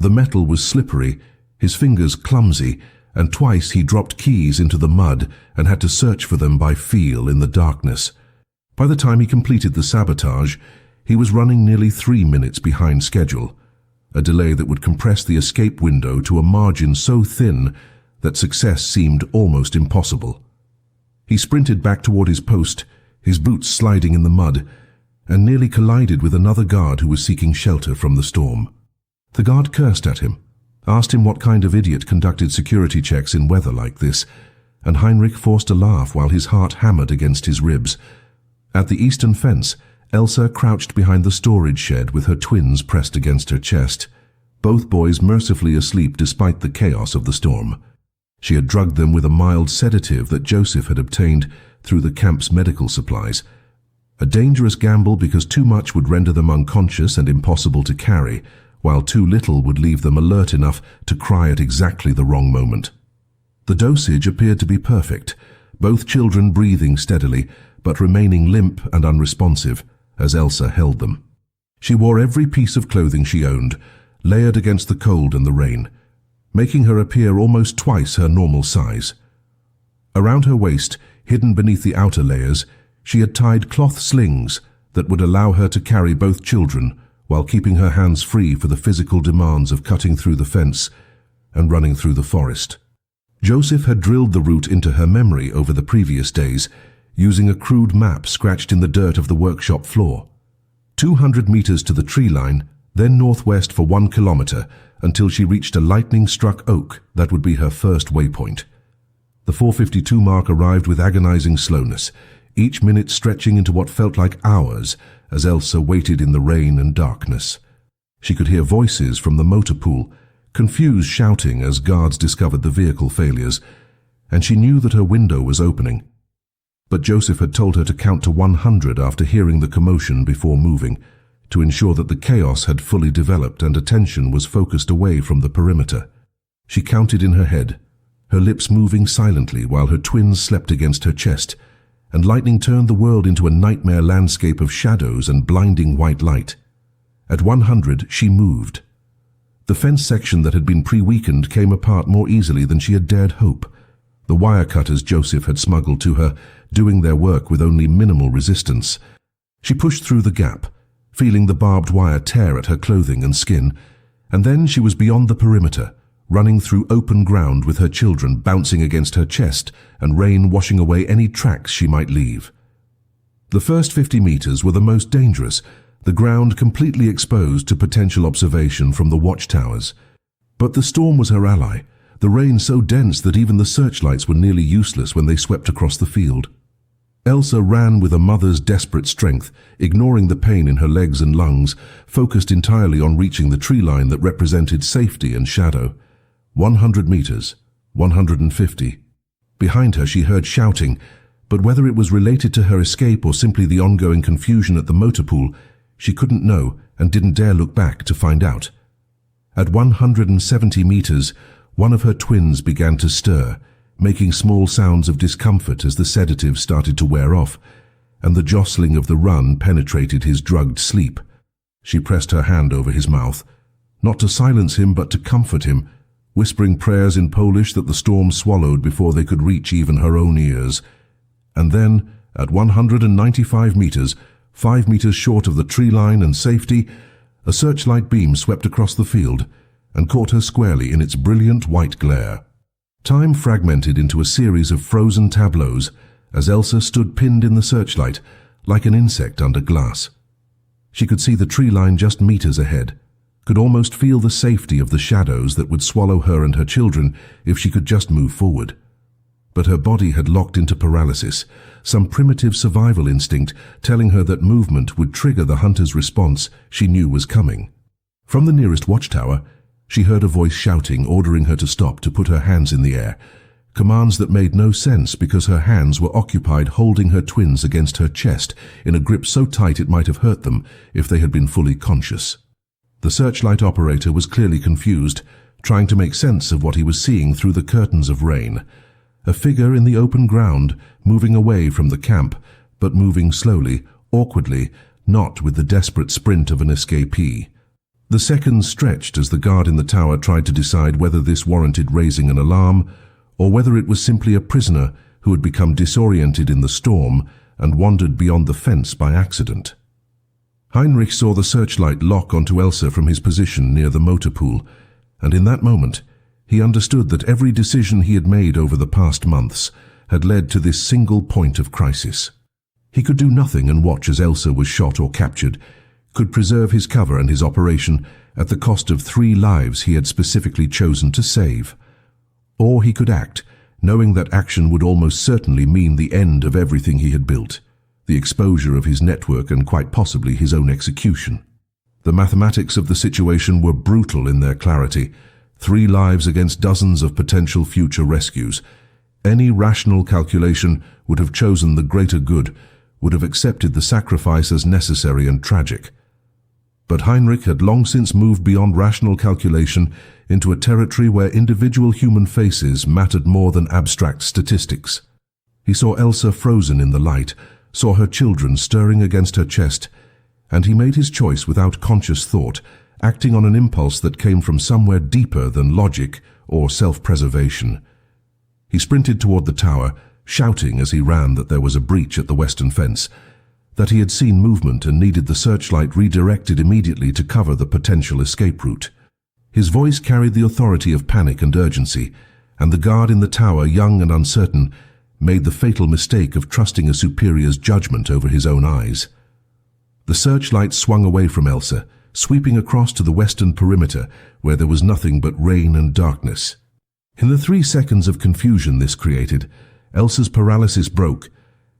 The metal was slippery, his fingers clumsy, and twice he dropped keys into the mud and had to search for them by feel in the darkness. By the time he completed the sabotage, he was running nearly 3 minutes behind schedule, a delay that would compress the escape window to a margin so thin that success seemed almost impossible. He sprinted back toward his post, his boots sliding in the mud, and nearly collided with another guard who was seeking shelter from the storm. The guard cursed at him, asked him what kind of idiot conducted security checks in weather like this, and Heinrich forced a laugh while his heart hammered against his ribs. At the eastern fence, Elsa crouched behind the storage shed with her twins pressed against her chest, both boys mercifully asleep despite the chaos of the storm. She had drugged them with a mild sedative that Josef had obtained through the camp's medical supplies. A dangerous gamble because too much would render them unconscious and impossible to carry, while too little would leave them alert enough to cry at exactly the wrong moment. The dosage appeared to be perfect, both children breathing steadily, but remaining limp and unresponsive as Elsa held them. She wore every piece of clothing she owned, layered against the cold and the rain, making her appear almost twice her normal size. Around her waist, hidden beneath the outer layers, she had tied cloth slings that would allow her to carry both children while keeping her hands free for the physical demands of cutting through the fence and running through the forest. Josef had drilled the route into her memory over the previous days, using a crude map scratched in the dirt of the workshop floor. 200 meters to the tree line, then northwest for 1 kilometer, until she reached a lightning-struck oak that would be her first waypoint. The 4:52 mark arrived with agonizing slowness, each minute stretching into what felt like hours as Elsa waited in the rain and darkness. She could hear voices from the motor pool, confused shouting as guards discovered the vehicle failures, and she knew that her window was opening. But Josef had told her to count to 100 after hearing the commotion before moving, to ensure that the chaos had fully developed and attention was focused away from the perimeter. She counted in her head, her lips moving silently while her twins slept against her chest, and lightning turned the world into a nightmare landscape of shadows and blinding white light. At 100, she moved. The fence section that had been pre-weakened came apart more easily than she had dared hope, the wire cutters Josef had smuggled to her, doing their work with only minimal resistance. She pushed through the gap, feeling the barbed wire tear at her clothing and skin, and then she was beyond the perimeter, running through open ground with her children bouncing against her chest and rain washing away any tracks she might leave. The first 50 meters were the most dangerous, the ground completely exposed to potential observation from the watchtowers. But the storm was her ally, the rain so dense that even the searchlights were nearly useless when they swept across the field. Elsa ran with a mother's desperate strength, ignoring the pain in her legs and lungs, focused entirely on reaching the tree line that represented safety and shadow. 100 meters, 150. Behind her she heard shouting, but whether it was related to her escape or simply the ongoing confusion at the motor pool, she couldn't know and didn't dare look back to find out. At 170 meters, one of her twins began to stir, making small sounds of discomfort as the sedative started to wear off, and the jostling of the run penetrated his drugged sleep. She pressed her hand over his mouth, not to silence him but to comfort him, whispering prayers in Polish that the storm swallowed before they could reach even her own ears. And then, at 195 meters, 5 meters short of the tree line and safety, a searchlight beam swept across the field and caught her squarely in its brilliant white glare. Time fragmented into a series of frozen tableaus as Elsa stood pinned in the searchlight, like an insect under glass. She could see the tree line just meters ahead, could almost feel the safety of the shadows that would swallow her and her children if she could just move forward. But her body had locked into paralysis, some primitive survival instinct telling her that movement would trigger the hunter's response she knew was coming. From the nearest watchtower, she heard a voice shouting, ordering her to stop, to put her hands in the air, commands that made no sense because her hands were occupied holding her twins against her chest in a grip so tight it might have hurt them if they had been fully conscious. The searchlight operator was clearly confused, trying to make sense of what he was seeing through the curtains of rain. A figure in the open ground, moving away from the camp, but moving slowly, awkwardly, not with the desperate sprint of an escapee. The seconds stretched as the guard in the tower tried to decide whether this warranted raising an alarm, or whether it was simply a prisoner who had become disoriented in the storm and wandered beyond the fence by accident. Heinrich saw the searchlight lock onto Elsa from his position near the motor pool, and in that moment, he understood that every decision he had made over the past months had led to this single point of crisis. He could do nothing and watch as Elsa was shot or captured, could preserve his cover and his operation at the cost of 3 lives he had specifically chosen to save. Or he could act, knowing that action would almost certainly mean the end of everything he had built, the exposure of his network and quite possibly his own execution. The mathematics of the situation were brutal in their clarity. 3 lives against dozens of potential future rescues. Any rational calculation would have chosen the greater good, would have accepted the sacrifice as necessary and tragic. But Heinrich had long since moved beyond rational calculation into a territory where individual human faces mattered more than abstract statistics. He saw Elsa frozen in the light, saw her children stirring against her chest, and he made his choice without conscious thought, acting on an impulse that came from somewhere deeper than logic or self-preservation. He sprinted toward the tower, shouting as he ran that there was a breach at the western fence, that he had seen movement and needed the searchlight redirected immediately to cover the potential escape route. His voice carried the authority of panic and urgency, and the guard in the tower, young and uncertain, made the fatal mistake of trusting a superior's judgment over his own eyes. The searchlight swung away from Elsa, sweeping across to the western perimeter, where there was nothing but rain and darkness. In the 3 seconds of confusion this created, Elsa's paralysis broke,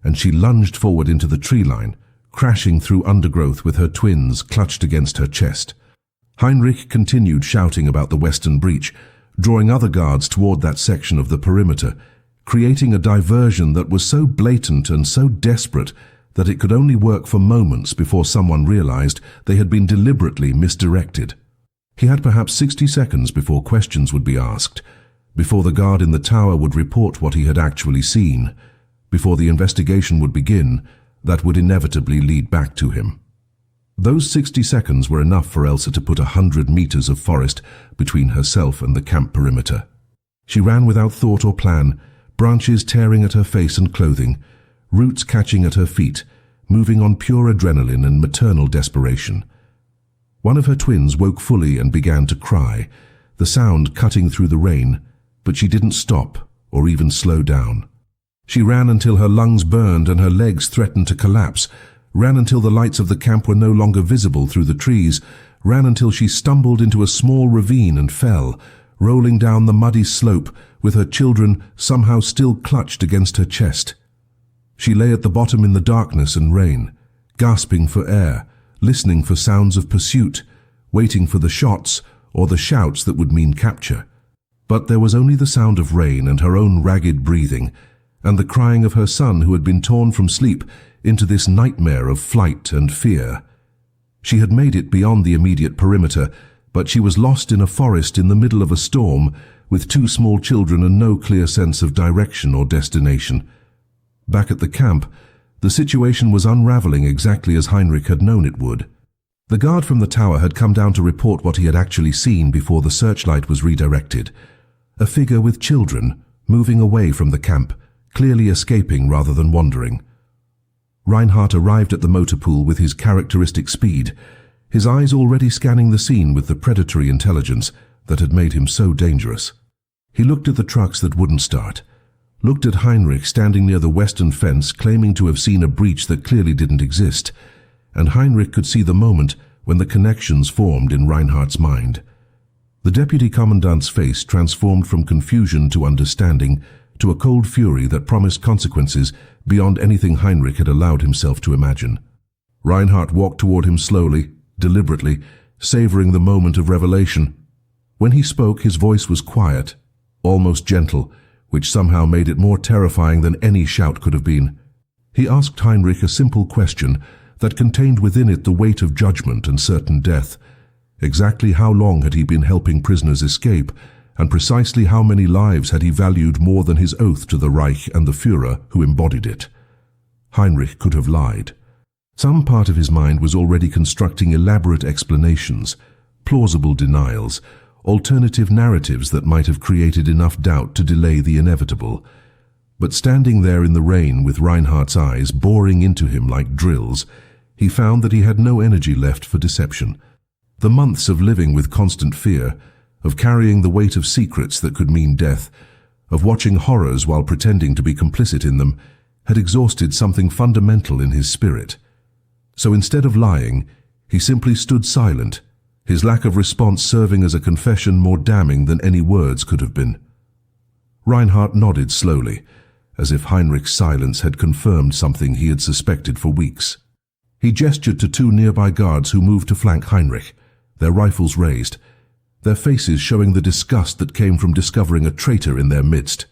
and she lunged forward into the tree line, crashing through undergrowth with her twins clutched against her chest. Heinrich continued shouting about the western breach, drawing other guards toward that section of the perimeter, creating a diversion that was so blatant and so desperate that it could only work for moments before someone realized they had been deliberately misdirected. He had perhaps 60 seconds before questions would be asked, before the guard in the tower would report what he had actually seen, before the investigation would begin that would inevitably lead back to him. Those 60 seconds were enough for Elsa to put 100 meters of forest between herself and the camp perimeter. She ran without thought or plan, branches tearing at her face and clothing, roots catching at her feet, moving on pure adrenaline and maternal desperation. One of her twins woke fully and began to cry, the sound cutting through the rain, but she didn't stop or even slow down. She ran until her lungs burned and her legs threatened to collapse, ran until the lights of the camp were no longer visible through the trees, ran until she stumbled into a small ravine and fell, rolling down the muddy slope with her children somehow still clutched against her chest. She lay at the bottom in the darkness and rain, gasping for air, listening for sounds of pursuit, waiting for the shots or the shouts that would mean capture. But there was only the sound of rain and her own ragged breathing, and the crying of her son who had been torn from sleep into this nightmare of flight and fear. She had made it beyond the immediate perimeter, but she was lost in a forest in the middle of a storm with 2 small children and no clear sense of direction or destination. Back at the camp, the situation was unraveling exactly as Heinrich had known it would. The guard from the tower had come down to report what he had actually seen before the searchlight was redirected. A figure with children, moving away from the camp, clearly escaping rather than wandering. Reinhardt arrived at the motor pool with his characteristic speed, his eyes already scanning the scene with the predatory intelligence that had made him so dangerous. He looked at the trucks that wouldn't start, looked at Heinrich standing near the western fence claiming to have seen a breach that clearly didn't exist, and Heinrich could see the moment when the connections formed in Reinhardt's mind. The deputy commandant's face transformed from confusion to understanding to a cold fury that promised consequences beyond anything Heinrich had allowed himself to imagine. Reinhardt walked toward him slowly, deliberately, savoring the moment of revelation. When he spoke, his voice was quiet, almost gentle, which somehow made it more terrifying than any shout could have been. He asked Heinrich a simple question that contained within it the weight of judgment and certain death. Exactly how long had he been helping prisoners escape, and precisely how many lives had he valued more than his oath to the Reich and the Führer who embodied it? Heinrich could have lied. Some part of his mind was already constructing elaborate explanations, plausible denials, alternative narratives that might have created enough doubt to delay the inevitable. But standing there in the rain with Reinhardt's eyes boring into him like drills, he found that he had no energy left for deception. The months of living with constant fear, of carrying the weight of secrets that could mean death, of watching horrors while pretending to be complicit in them, had exhausted something fundamental in his spirit. So instead of lying, he simply stood silent, his lack of response serving as a confession more damning than any words could have been. Reinhardt nodded slowly, as if Heinrich's silence had confirmed something he had suspected for weeks. He gestured to 2 nearby guards who moved to flank Heinrich, their rifles raised, their faces showing the disgust that came from discovering a traitor in their midst.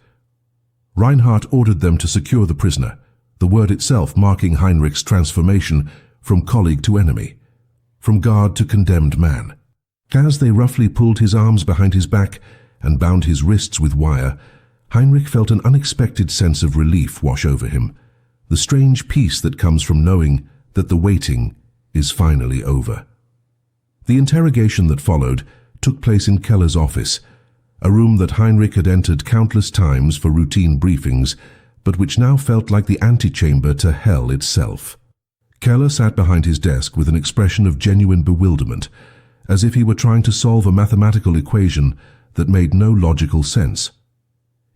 Reinhardt ordered them to secure the prisoner, the word itself marking Heinrich's transformation from colleague to enemy, from guard to condemned man. As they roughly pulled his arms behind his back and bound his wrists with wire, Heinrich felt an unexpected sense of relief wash over him, the strange peace that comes from knowing that the waiting is finally over. The interrogation that followed took place in Keller's office, a room that Heinrich had entered countless times for routine briefings, but which now felt like the antechamber to hell itself. Keller sat behind his desk with an expression of genuine bewilderment, as if he were trying to solve a mathematical equation that made no logical sense.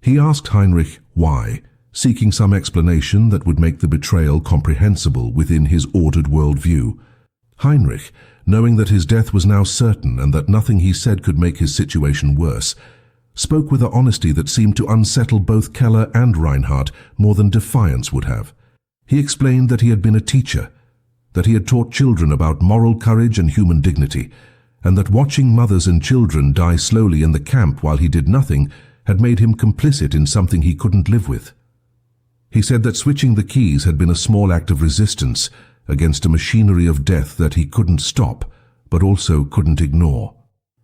He asked Heinrich why, seeking some explanation that would make the betrayal comprehensible within his ordered worldview. Heinrich, knowing that his death was now certain and that nothing he said could make his situation worse, spoke with an honesty that seemed to unsettle both Keller and Reinhardt more than defiance would have. He explained that he had been a teacher, that he had taught children about moral courage and human dignity, and that watching mothers and children die slowly in the camp while he did nothing had made him complicit in something he couldn't live with. He said that switching the keys had been a small act of resistance against a machinery of death that he couldn't stop, but also couldn't ignore.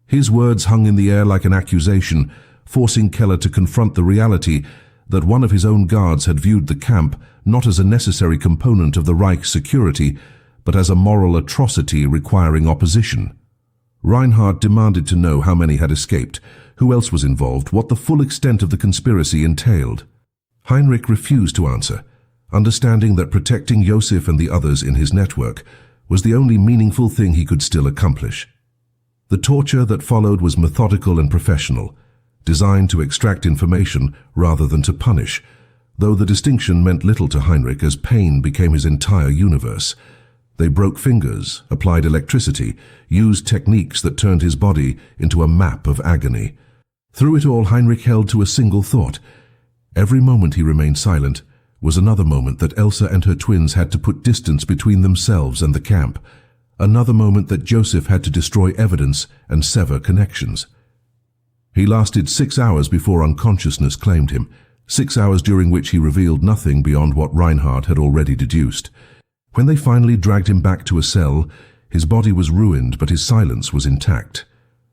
His words hung in the air like an accusation, forcing Keller to confront the reality that one of his own guards had viewed the camp not as a necessary component of the Reich's security, but as a moral atrocity requiring opposition. Reinhardt demanded to know how many had escaped, who else was involved, what the full extent of the conspiracy entailed. Heinrich refused to answer, understanding that protecting Josef and the others in his network was the only meaningful thing he could still accomplish. The torture that followed was methodical and professional, designed to extract information rather than to punish, though the distinction meant little to Heinrich as pain became his entire universe. They broke fingers, applied electricity, used techniques that turned his body into a map of agony. Through it all, Heinrich held to a single thought. Every moment he remained silent was another moment that Elsa and her twins had to put distance between themselves and the camp, another moment that Joseph had to destroy evidence and sever connections. He lasted 6 hours before unconsciousness claimed him, 6 hours during which he revealed nothing beyond what Reinhardt had already deduced. When they finally dragged him back to a cell, his body was ruined but his silence was intact.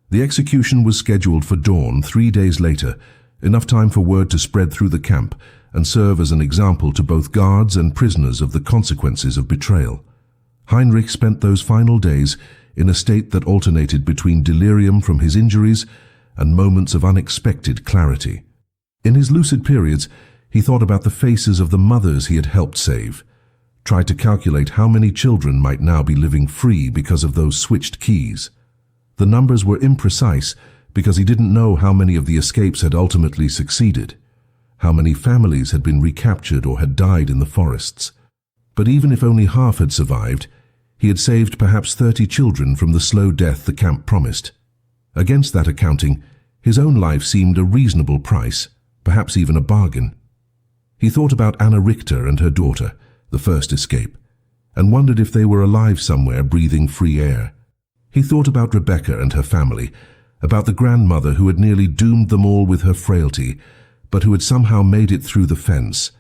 The execution was scheduled for dawn 3 days later, enough time for word to spread through the camp and serve as an example to both guards and prisoners of the consequences of betrayal. Heinrich spent those final days in a state that alternated between delirium from his injuries and moments of unexpected clarity. In his lucid periods, he thought about the faces of the mothers he had helped save, tried to calculate how many children might now be living free because of those switched keys. The numbers were imprecise because he didn't know how many of the escapes had ultimately succeeded, how many families had been recaptured or had died in the forests. But even if only half had survived, he had saved perhaps 30 children from the slow death the camp promised. Against that accounting, his own life seemed a reasonable price, perhaps even a bargain. He thought about Anna Richter and her daughter, the first escape, and wondered if they were alive somewhere breathing free air. He thought about Rebecca and her family, about the grandmother who had nearly doomed them all with her frailty, but who had somehow made it through the fence.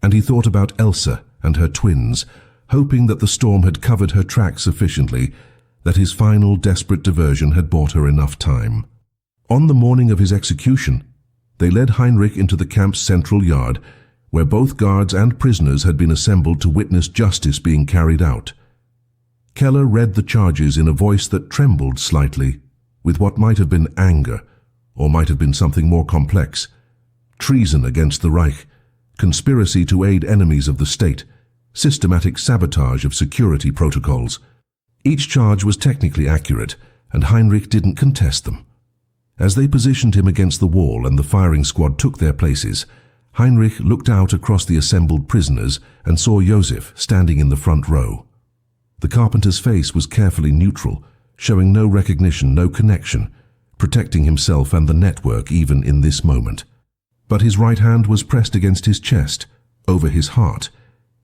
And he thought about Elsa and her twins, hoping that the storm had covered her tracks sufficiently, that his final desperate diversion had bought her enough time. On the morning of his execution, they led Heinrich into the camp's central yard, where both guards and prisoners had been assembled to witness justice being carried out. Keller read the charges in a voice that trembled slightly, with what might have been anger, or might have been something more complex. Treason against the Reich, conspiracy to aid enemies of the state, systematic sabotage of security protocols. Each charge was technically accurate, and Heinrich didn't contest them. As they positioned him against the wall and the firing squad took their places, Heinrich looked out across the assembled prisoners and saw Josef standing in the front row. The carpenter's face was carefully neutral, showing no recognition, no connection, protecting himself and the network even in this moment. But his right hand was pressed against his chest, over his heart,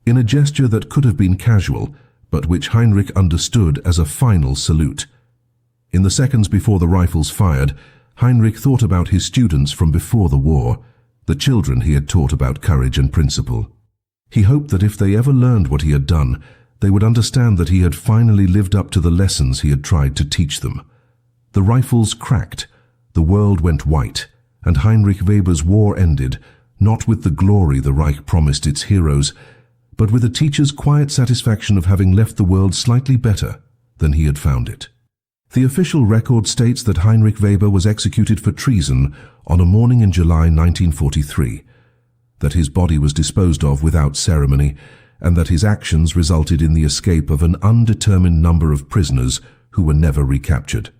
in a gesture that could have been casual, but which Heinrich understood as a final salute. In the seconds before the rifles fired, Heinrich thought about his students from before the war, the children he had taught about courage and principle. He hoped that if they ever learned what he had done, they would understand that he had finally lived up to the lessons he had tried to teach them. The rifles cracked, the world went white, and Heinrich Weber's war ended, not with the glory the Reich promised its heroes, but with a teacher's quiet satisfaction of having left the world slightly better than he had found it. The official record states that Heinrich Weber was executed for treason on a morning in July 1943, that his body was disposed of without ceremony, and that his actions resulted in the escape of an undetermined number of prisoners who were never recaptured.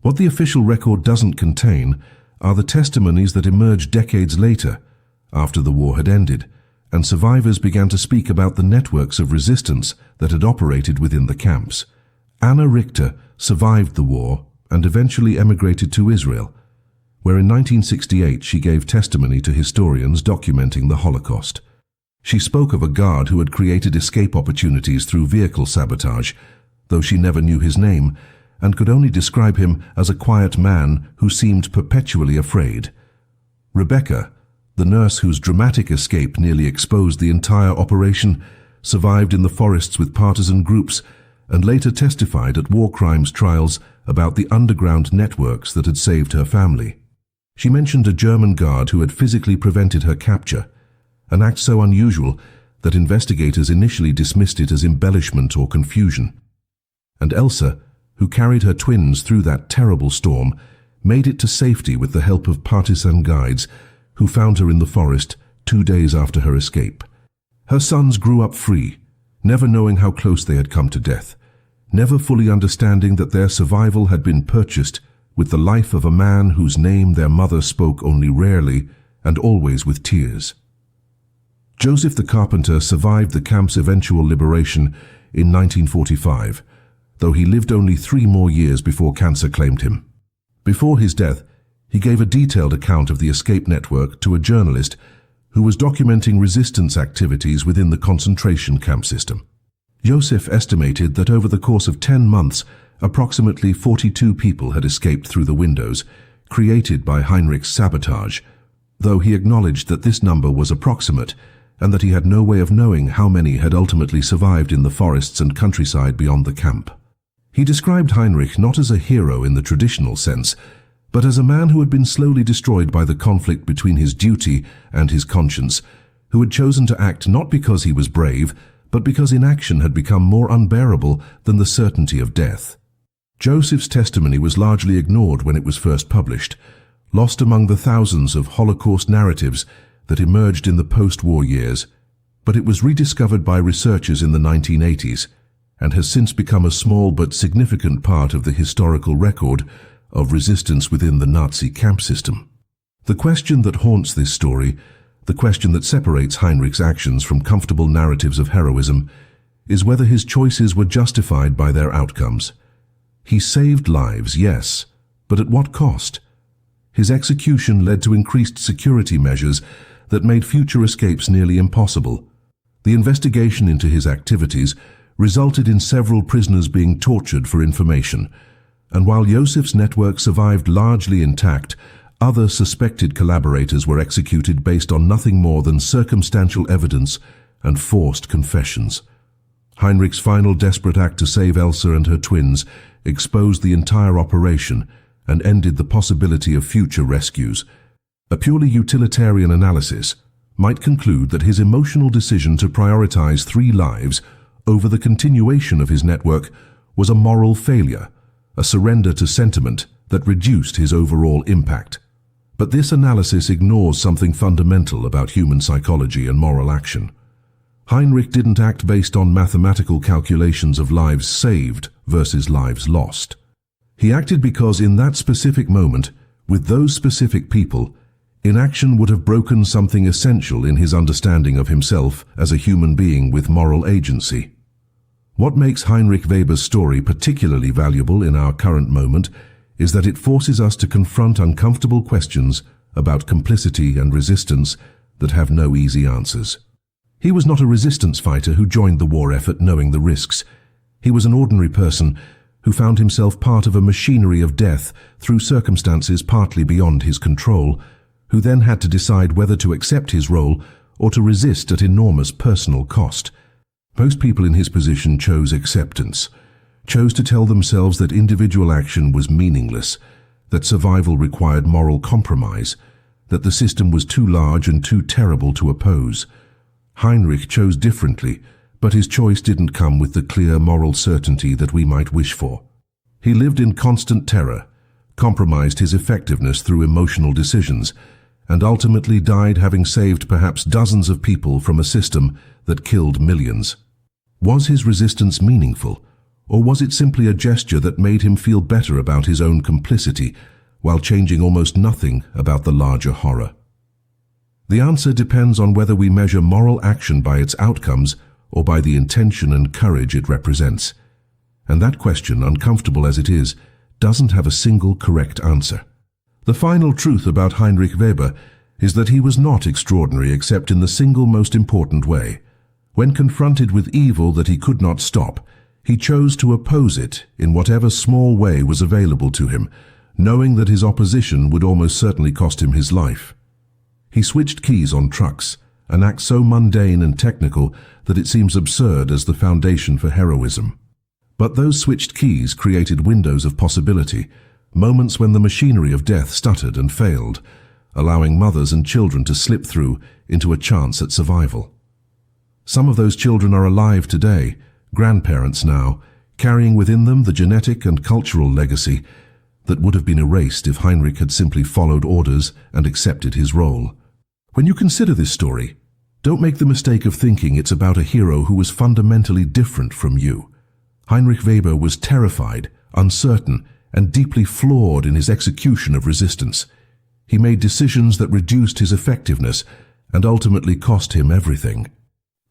What the official record doesn't contain are the testimonies that emerged decades later, after the war had ended, and survivors began to speak about the networks of resistance that had operated within the camps. Anna Richter survived the war and eventually emigrated to Israel, where in 1968 she gave testimony to historians documenting the Holocaust. She spoke of a guard who had created escape opportunities through vehicle sabotage, though she never knew his name, and could only describe him as a quiet man who seemed perpetually afraid. Rebecca, the nurse whose dramatic escape nearly exposed the entire operation, survived in the forests with partisan groups and later testified at war crimes trials about the underground networks that had saved her family. She mentioned a German guard who had physically prevented her capture, an act so unusual that investigators initially dismissed it as embellishment or confusion. And Elsa, who carried her twins through that terrible storm, made it to safety with the help of partisan guides who found her in the forest 2 days after her escape. Her sons grew up free, never knowing how close they had come to death, never fully understanding that their survival had been purchased with the life of a man whose name their mother spoke only rarely and always with tears. Joseph the carpenter survived the camp's eventual liberation in 1945, though he lived only 3 more years before cancer claimed him. Before his death, he gave a detailed account of the escape network to a journalist who was documenting resistance activities within the concentration camp system. Joseph estimated that over the course of 10 months, approximately 42 people had escaped through the windows, created by Heinrich's sabotage, though he acknowledged that this number was approximate and that he had no way of knowing how many had ultimately survived in the forests and countryside beyond the camp. He described Heinrich not as a hero in the traditional sense, but as a man who had been slowly destroyed by the conflict between his duty and his conscience, who had chosen to act not because he was brave, but because inaction had become more unbearable than the certainty of death. Joseph's testimony was largely ignored when it was first published, lost among the thousands of Holocaust narratives that emerged in the post-war years, but it was rediscovered by researchers in the 1980s and has since become a small but significant part of the historical record of resistance within the Nazi camp system. The question that haunts this story, the question that separates Heinrich's actions from comfortable narratives of heroism, is whether his choices were justified by their outcomes. He saved lives, yes, but at what cost? His execution led to increased security measures that made future escapes nearly impossible. The investigation into his activities resulted in several prisoners being tortured for information, and while Joseph's network survived largely intact, other suspected collaborators were executed based on nothing more than circumstantial evidence and forced confessions. Heinrich's final desperate act to save Elsa and her twins exposed the entire operation and ended the possibility of future rescues. A purely utilitarian analysis might conclude that his emotional decision to prioritize 3 lives over the continuation of his network was a moral failure, a surrender to sentiment that reduced his overall impact. But this analysis ignores something fundamental about human psychology and moral action. Heinrich didn't act based on mathematical calculations of lives saved versus lives lost. He acted because in that specific moment, with those specific people, inaction would have broken something essential in his understanding of himself as a human being with moral agency. What makes Heinrich Weber's story particularly valuable in our current moment is that it forces us to confront uncomfortable questions about complicity and resistance that have no easy answers. He was not a resistance fighter who joined the war effort knowing the risks. He was an ordinary person who found himself part of a machinery of death through circumstances partly beyond his control, who then had to decide whether to accept his role or to resist at enormous personal cost. Most people in his position chose acceptance, chose to tell themselves that individual action was meaningless, that survival required moral compromise, that the system was too large and too terrible to oppose. Heinrich chose differently, but his choice didn't come with the clear moral certainty that we might wish for. He lived in constant terror, compromised his effectiveness through emotional decisions, and ultimately died having saved perhaps dozens of people from a system that killed millions. Was his resistance meaningful, or was it simply a gesture that made him feel better about his own complicity, while changing almost nothing about the larger horror? The answer depends on whether we measure moral action by its outcomes or by the intention and courage it represents. And that question, uncomfortable as it is, doesn't have a single correct answer. The final truth about Heinrich Weber is that he was not extraordinary except in the single most important way. When confronted with evil that he could not stop, he chose to oppose it in whatever small way was available to him, knowing that his opposition would almost certainly cost him his life. He switched keys on trucks, an act so mundane and technical that it seems absurd as the foundation for heroism. But those switched keys created windows of possibility, moments when the machinery of death stuttered and failed, allowing mothers and children to slip through into a chance at survival. Some of those children are alive today, grandparents now, carrying within them the genetic and cultural legacy that would have been erased if Heinrich had simply followed orders and accepted his role. When you consider this story, don't make the mistake of thinking it's about a hero who was fundamentally different from you. Heinrich Weber was terrified, uncertain, and deeply flawed in his execution of resistance. He made decisions that reduced his effectiveness and ultimately cost him everything.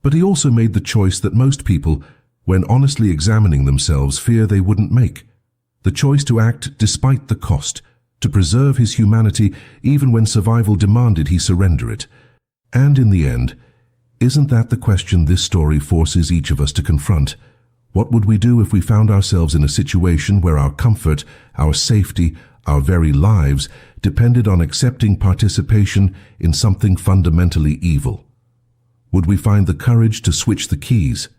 But he also made the choice that most people, when honestly examining themselves, fear they wouldn't make. The choice to act despite the cost, to preserve his humanity even when survival demanded he surrender it. And in the end, isn't that the question this story forces each of us to confront? What would we do if we found ourselves in a situation where our comfort, our safety, our very lives depended on accepting participation in something fundamentally evil? Would we find the courage to switch the keys,